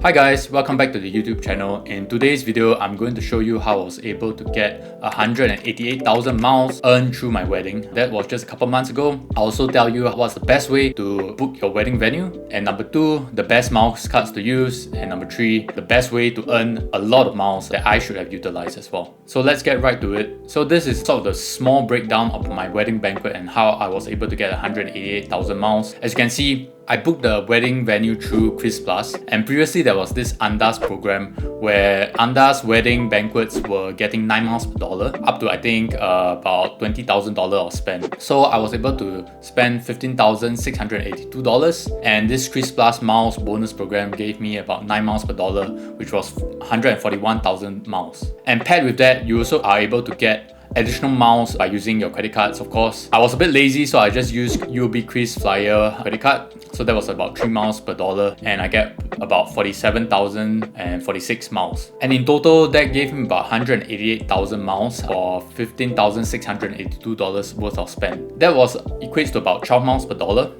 Hi guys, welcome back to the YouTube channel. In today's video, I'm going to show you how I was able to get 188,000 miles earned through my wedding. That was just a couple months ago. I'll also tell you what's the best way to book your wedding venue. And number 2, the best miles cards to use. And number 3, the best way to earn a lot of miles that I should have utilized as well. So let's get right to it. So this is sort of the small breakdown of my wedding banquet and how I was able to get 188,000 miles. As you can see, I booked the wedding venue through Kris Plus, and previously there was this Andas program where Andas wedding banquets were getting 9 miles per dollar, up to I think about $20,000 of spend. So I was able to spend $15,682, and this Kris Plus miles bonus program gave me about 9 miles per dollar, which was 141,000 miles. And paired with that, you also are able to get additional miles by using your credit cards, of course. I was a bit lazy, so I just used UOB KrisFlyer credit card. So that was about 3 miles per dollar, and I get about 47,046 miles. And in total, that gave me about 188,000 miles for $15,682 worth of spend. That equates to about 12 miles per dollar.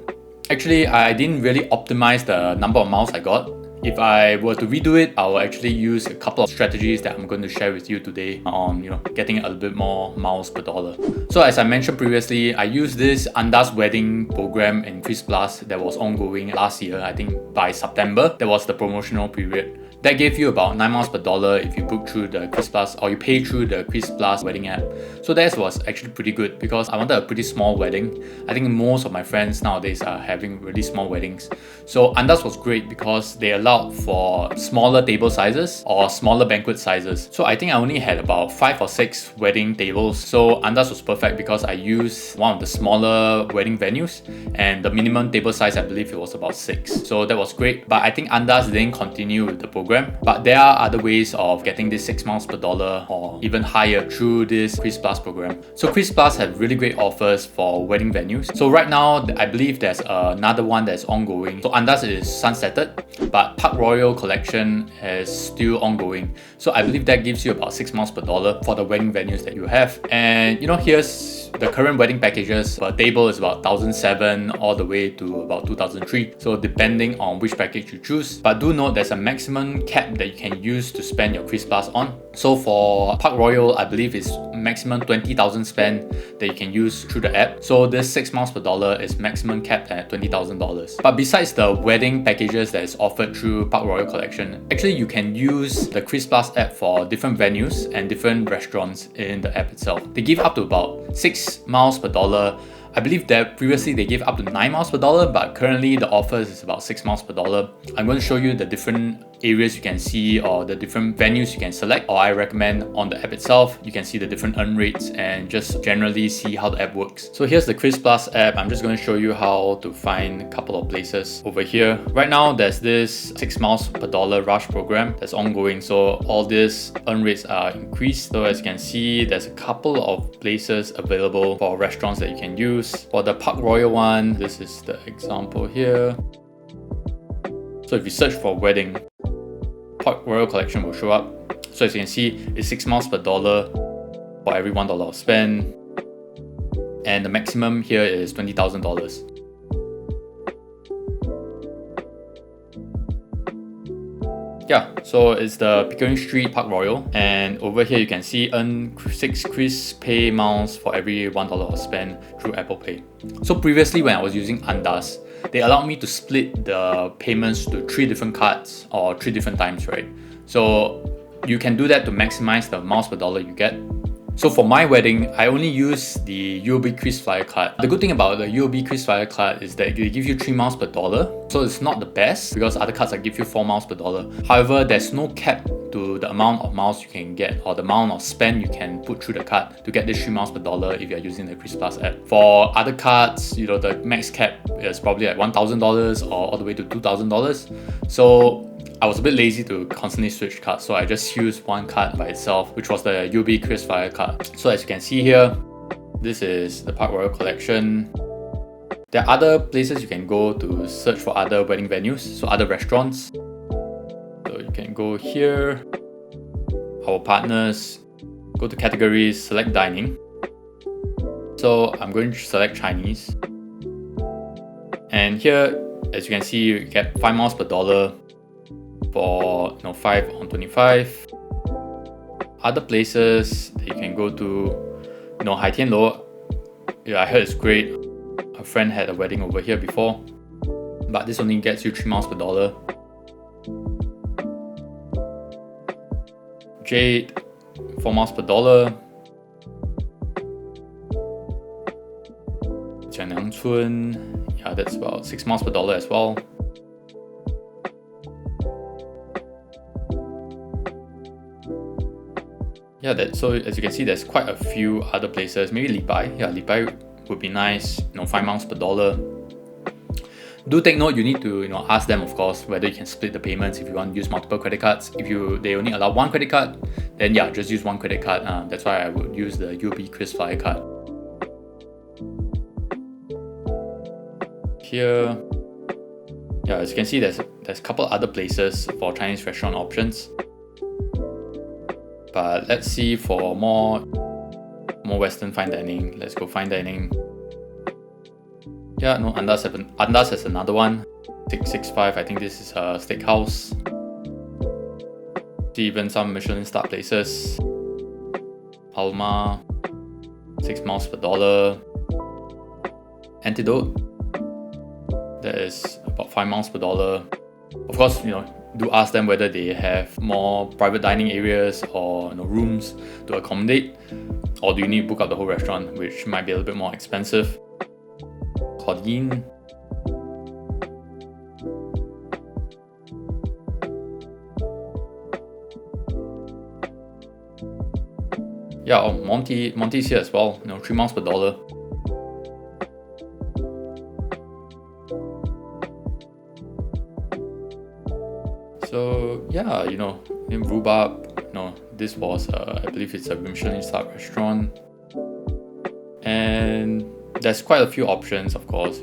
Actually, I didn't really optimize the number of miles I got. If I were to redo it, I will actually use a couple of strategies that I'm going to share with you today on getting a little bit more miles per dollar. So as I mentioned previously, I used this Andas wedding program in Kris Plus that was ongoing last year. I think by September, that was the promotional period. That gave you about 9 miles per dollar if you book through the Kris Plus or you pay through the Kris Plus wedding app. So that was actually pretty good because I wanted a pretty small wedding. I think most of my friends nowadays are having really small weddings. So Andas was great because they allowed for smaller table sizes or smaller banquet sizes. So I think I only had about 5 or 6 wedding tables. So Andas was perfect because I used one of the smaller wedding venues, and the minimum table size, I believe it was about 6. So that was great. But I think Andas didn't continue with the program. But there are other ways of getting this 6 miles per dollar or even higher through this Kris Plus program. So Kris Plus have really great offers for wedding venues. So right now, I believe there's another one that's ongoing. So Andas is sunsetted, but Park Royal collection is still ongoing. So I believe that gives you about 6 miles per dollar for the wedding venues that you have. And here's the current wedding packages per table is about 1,007 all the way to about 2,003. So depending on which package you choose. But do note there's a maximum cap that you can use to spend your Kris Plus on. So for Park Royal, I believe it's maximum 20,000 spend that you can use through the app. So this 6 miles per dollar is maximum capped at $20,000. But besides the wedding packages that is offered through Park Royal collection, actually you can use the Kris Plus app for different venues and different restaurants in the app itself. They give up to about 6 miles per dollar. I believe that previously they gave up to 9 miles per dollar, but currently the offer is about 6 miles per dollar. I'm going to show you the different areas you can see or the different venues you can select, or I recommend on the app itself you can see the different earn rates and just generally see how the app works. So here's the Kris Plus app. I'm just going to show you how to find a couple of places over here. Right now there's this 6 miles per dollar rush program that's ongoing, so all these earn rates are increased. So as you can see, there's a couple of places available for restaurants that you can use. For the Park Royal one, this is the example here. So if you search for wedding, Park Royal collection will show up. So as you can see, it's 6 miles per dollar for every $1 of spend, and the maximum here is $20,000. Yeah, so it's the Pickering Street Park Royal, and over here you can see earn 6 Kris Pay miles for every $1 of spend through Apple Pay. So previously when I was using Andas, they allowed me to split the payments to 3 different cards or 3 different times, right? So you can do that to maximize the miles per dollar you get. So for my wedding, I only use the UOB KrisFlyer card. The good thing about the UOB KrisFlyer card is that they give you 3 miles per dollar. So it's not the best because other cards give you 4 miles per dollar. However, there's no cap to the amount of miles you can get or the amount of spend you can put through the card to get this 3 miles per dollar if you're using the Kris Plus app. For other cards, the max cap is probably like $1,000 or all the way to $2,000. So I was a bit lazy to constantly switch cards, so I just used one card by itself, which was the UOB KrisFlyer card. So as you can see here, this is the Park Royal collection. There are other places you can go to search for other wedding venues, so other restaurants. So you can go here, our partners, go to categories, select dining. So I'm going to select Chinese. And here, as you can see, you get 5 miles per dollar for 5 on 25. Other places that you can go to, Hai Tian Lo, I heard it's great. A friend had a wedding over here before, but this only gets you 3 miles per dollar. Jade, 4 miles per dollar. Jianliangcun, yeah, that's about 6 miles per dollar as well. Yeah, so as you can see, there's quite a few other places. Maybe Li Bai, Li Bai would be nice. 5 miles per dollar. Do take note, you need to ask them, of course, whether you can split the payments if you want to use multiple credit cards. If they only allow one credit card, then yeah, just use one credit card. That's why I would use the UOB KrisFlyer card. Here, yeah, as you can see, there's a couple other places for Chinese restaurant options. But let's see for more Western fine dining. Let's go fine dining. Yeah, no, Andas has another one. 665, I think this is a steakhouse. See even some Michelin star places. Palma, 6 miles per dollar. Antidote, that is about 5 miles per dollar. Of course, do ask them whether they have more private dining areas or rooms to accommodate, or do you need to book out the whole restaurant, which might be a little bit more expensive. Claudine, yeah, Monty's here as well. 3 miles per dollar. So yeah, in Rhubarb, this was I believe it's a Michelin star restaurant, and there's quite a few options, of course.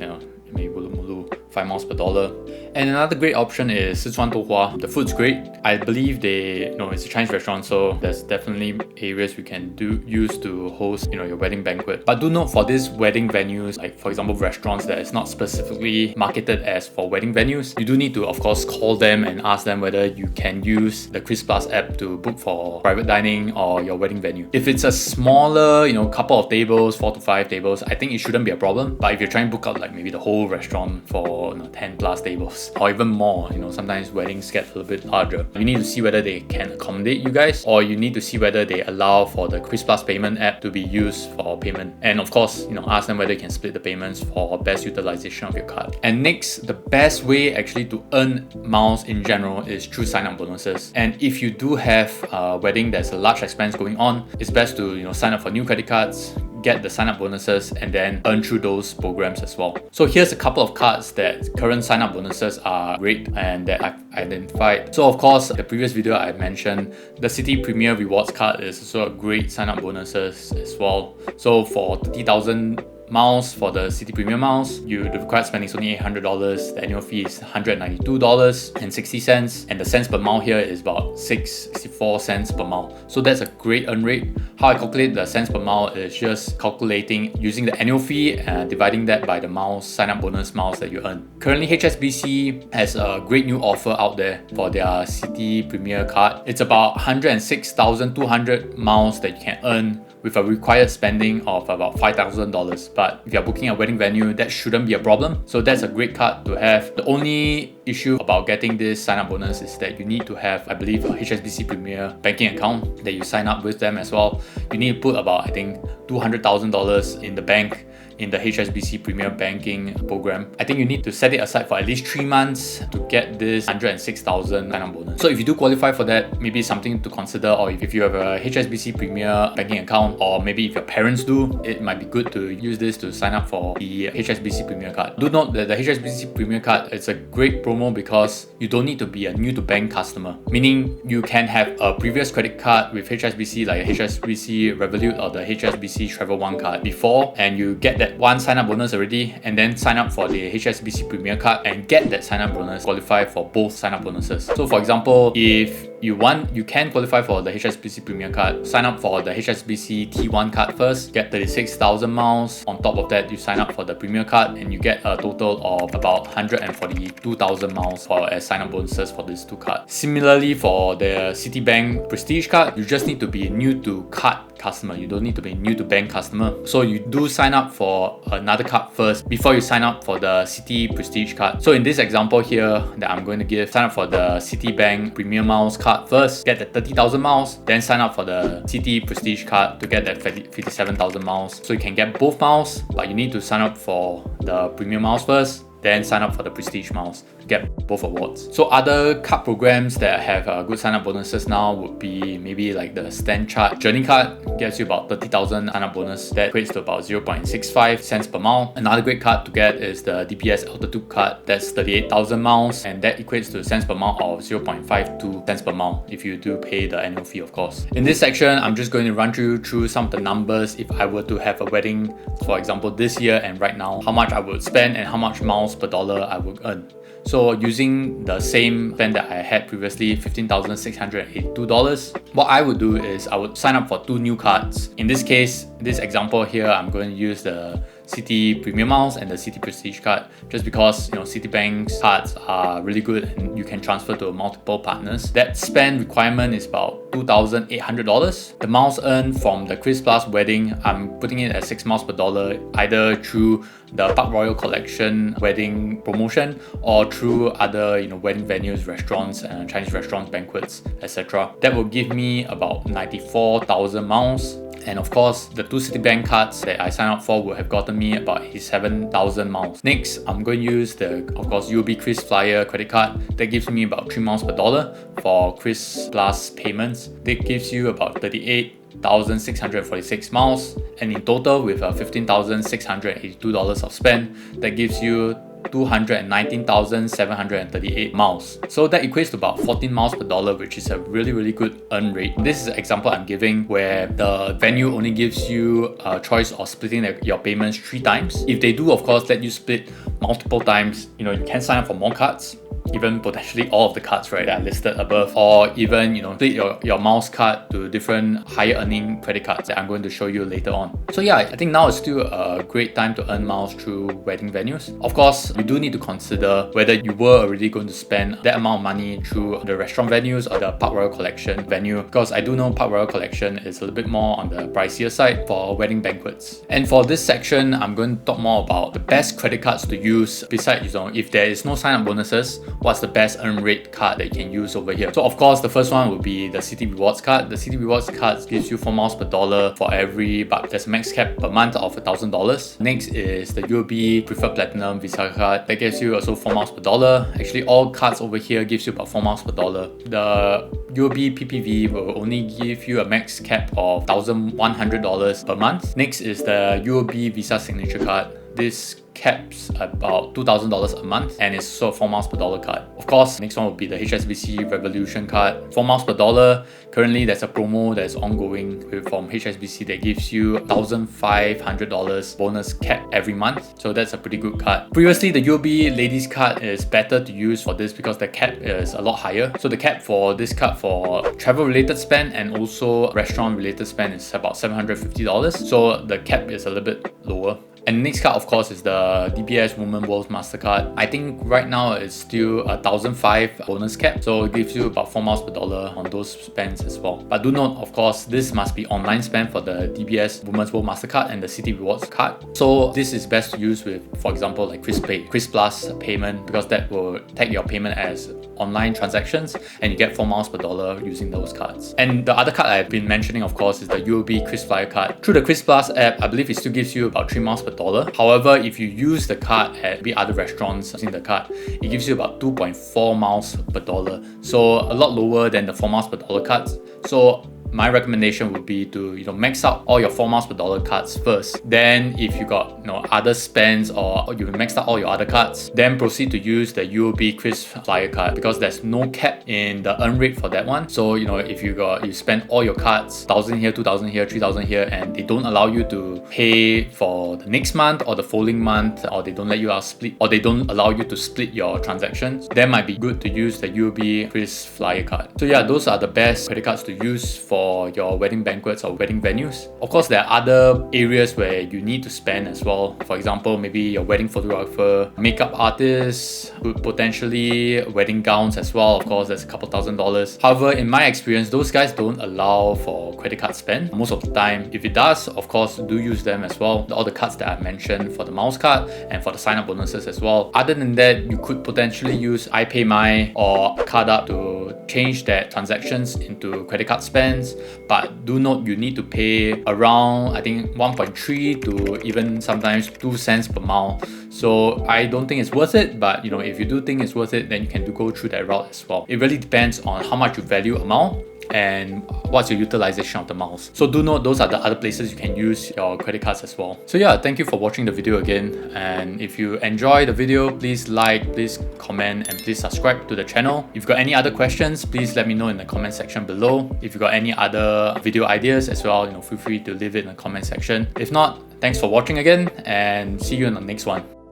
Maybe Wulu 5 miles per dollar. And another great option is Sichuan Douhua. The food's great. I believe it's a Chinese restaurant, so there's definitely areas we can use to host your wedding banquet. But do note, for these wedding venues, like for example restaurants that is not specifically marketed as for wedding venues, you do need to of course call them and ask them whether you can use the Kris Plus app to book for private dining or your wedding venue. If it's a smaller, couple of tables, 4 to 5 tables, I think it shouldn't be a problem. But if you're trying to book out like maybe the whole restaurant for 10 plus tables or even more, sometimes weddings get a little bit larger, you need to see whether they can accommodate you guys, or you need to see whether they allow for the Kris Plus payment app to be used for payment. And of course, ask them whether you can split the payments for best utilization of your card. And next, the best way actually to earn miles in general is through sign-up bonuses. And if you do have a wedding that's a large expense going on, it's best to sign up for new credit cards, get the sign-up bonuses, and then earn through those programs as well. So here's a couple of cards that current sign-up bonuses are great and that I've identified. So of course, the previous video I mentioned, the Citi Premier Rewards card is also a great sign-up bonuses as well. So for 30,000 miles for the Citi Premier miles, the required spending is only $800. The annual fee is $192.60, and the cents per mile here is about 64 cents per mile. So that's a great earn rate. How I calculate the cents per mile is just calculating using the annual fee and dividing that by the miles, sign-up bonus miles that you earn. Currently, HSBC has a great new offer out there for their Citi Premier card. It's about 106,200 miles that you can earn with a required spending of about $5,000. But if you're booking a wedding venue, that shouldn't be a problem. So that's a great card to have. The only issue about getting this sign-up bonus is that you need to have, I believe, a HSBC Premier banking account that you sign up with them as well. You need to put about, I think, $200,000 in the bank in the HSBC Premier Banking program. I think you need to set it aside for at least 3 months to get this 106,000 sign-up bonus. So if you do qualify for that, maybe it's something to consider. Or if you have a HSBC Premier banking account, or maybe if your parents do, it might be good to use this to sign up for the HSBC Premier card. Do note that the HSBC Premier card is a great promo because you don't need to be a new to bank customer, meaning you can have a previous credit card with HSBC, like HSBC Revolut or the HSBC Travel One card before, and you get that one sign-up bonus already, and then sign up for the HSBC Premier card and get that sign-up bonus, qualify for both sign-up bonuses. So for example, if you can qualify for the HSBC Premier card, sign up for the HSBC T1 card first, get 36,000 miles. On top of that, you sign up for the Premier card and you get a total of about 142,000 miles as sign-up bonuses for these two cards. Similarly, for the CitiBank Prestige card, you just need to be new to card customer. You don't need to be new to bank customer. So you do sign up for another card first before you sign up for the Citi Prestige card. So in this example here that I'm going to give, sign up for the CitiBank Premier Miles card first, get that 30,000 miles, then sign up for the Citi Prestige card to get that 57,000 miles. So you can get both miles, but you need to sign up for the Premier Miles first, then sign up for the Prestige Miles to get both awards. So other card programs that have good sign-up bonuses now would be maybe like the Stand Chart Journey card, gets you about 30,000 sign-up bonus. That equates to about 0.65 cents per mile. Another great card to get is the DBS Altitude card, that's 38,000 miles, and that equates to cents per mile of 0.52 cents per mile if you do pay the annual fee, of course. In this section, I'm just going to run through some of the numbers if I were to have a wedding, for example, this year and right now, how much I would spend and how much miles per dollar I would earn. So using the same plan that I had previously, $15,682, what I would do is I would sign up for two new cards. In this case, this example here, I'm going to use the Citi Premier Miles and the Citi Prestige card, just because Citibank's cards are really good and you can transfer to multiple partners. That spend requirement is about $2,800. The miles earned from the Kris Plus wedding, I'm putting it at 6 miles per dollar, either through the Park Royal Collection wedding promotion or through other wedding venues, restaurants, Chinese restaurants, banquets, etc. That will give me about 94,000 miles. And of course, the two Citibank cards that I signed up for would have gotten me about 87,000 miles. Next, I'm going to use the, of course, UOB KrisFlyer credit card. That gives me about 3 miles per dollar for Kris Plus payments. That gives you about 38,646 miles. And in total, with $15,682 of spend, that gives you 219,738 miles. So that equates to about 14 miles per dollar, which is a really good earn rate. This is an example I'm giving where the venue only gives you a choice of splitting your payments 3 times. If they do, of course, let you split multiple times, you can sign up for more cards, even potentially all of the cards that are listed above, or even split your mouse card to different higher earning credit cards that I'm going to show you later on. So yeah, I think now is still a great time to earn miles through wedding venues. Of course, you do need to consider whether you were already going to spend that amount of money through the restaurant venues or the Park Royal Collection venue, because I do know Park Royal Collection is a little bit more on the pricier side for wedding banquets. And for this section, I'm going to talk more about the best credit cards to use besides, if there is no sign-up bonuses, what's the best earn rate card that you can use over here. So of course, the first one would be the Citi Rewards card. The Citi Rewards card gives you 4 miles per dollar for every buck. There's a max cap per month of $1,000. Next is the UOB Preferred Platinum Visa card. That gives you also 4 miles per dollar. Actually, all cards over here gives you about 4 miles per dollar. The UOB PPV will only give you a max cap of $1,100 per month. Next is the UOB Visa Signature card. This caps about $2,000 a month and it's also a 4 miles per dollar card. Of course, next one would be the HSBC Revolution card. 4 miles per dollar. Currently, there's a promo that's ongoing from HSBC that gives you $1,500 bonus cap every month. So that's a pretty good card. Previously, the UOB Ladies card is better to use for this because the cap is a lot higher. So the cap for this card for travel related spend and also restaurant related spend is about $750. So the cap is a little bit lower. And the next card, of course, is the DBS Women World Mastercard. I think right now it's still a $1,005 bonus cap, so it gives you about 4 miles per dollar on those spends as well. But do note, of course, this must be online spend for the DBS Women's World Mastercard and the Citi Rewards card. So this is best to use with, for example, like Kris Plus payment, because that will tag your payment as online transactions and you get 4 miles per dollar using those cards. And the other card I've been mentioning, of course, is the UOB KrisFlyer card. Through the Kris Plus app, I believe it still gives you about 3 miles per dollar. However, if you use the card at maybe other restaurants using the card, it gives you about 2.4 miles per dollar. So a lot lower than the 4 miles per dollar cards. So my recommendation would be to max out all your 4 miles per dollar cards first. Then if you got other spends or you maxed out all your other cards, then proceed to use the UOB KrisFlyer card, because there's no cap in the earn rate for that one. So if you spend all your cards, 1,000 here, 2,000 here, 3,000 here, and they don't allow you to pay for the next month or the following month, or they don't let you split, or they don't allow you to split your transactions, then might be good to use the UOB KrisFlyer card. So yeah, those are the best credit cards to use for your wedding banquets or wedding venues. Of course, there are other areas where you need to spend as well. For example, maybe your wedding photographer, makeup artists, potentially wedding gowns as well. Of course, that's a couple $1,000s. However, in my experience, those guys don't allow for credit card spend most of the time. If it does, of course, do use them as well. All the cards that I mentioned for the mouse card and for the sign-up bonuses as well. Other than that, you could potentially use iPayMy or Card Up to change that transactions into credit card spends, but do note you need to pay around, I think, 1.3 to even sometimes 2 cents per mile. So I don't think it's worth it, but if you do think it's worth it, then you can go through that route as well. It really depends on how much you value a mile and what's your utilization of the miles. So do note those are the other places you can use your credit cards as well. So yeah, thank you for watching the video again, and if you enjoy the video, please like, please comment, and please subscribe to the channel. If you've got any other questions, please let me know in the comment section below. If you've got any other video ideas as well, feel free to leave it in the comment section. If not, thanks for watching again, and see you in the next one.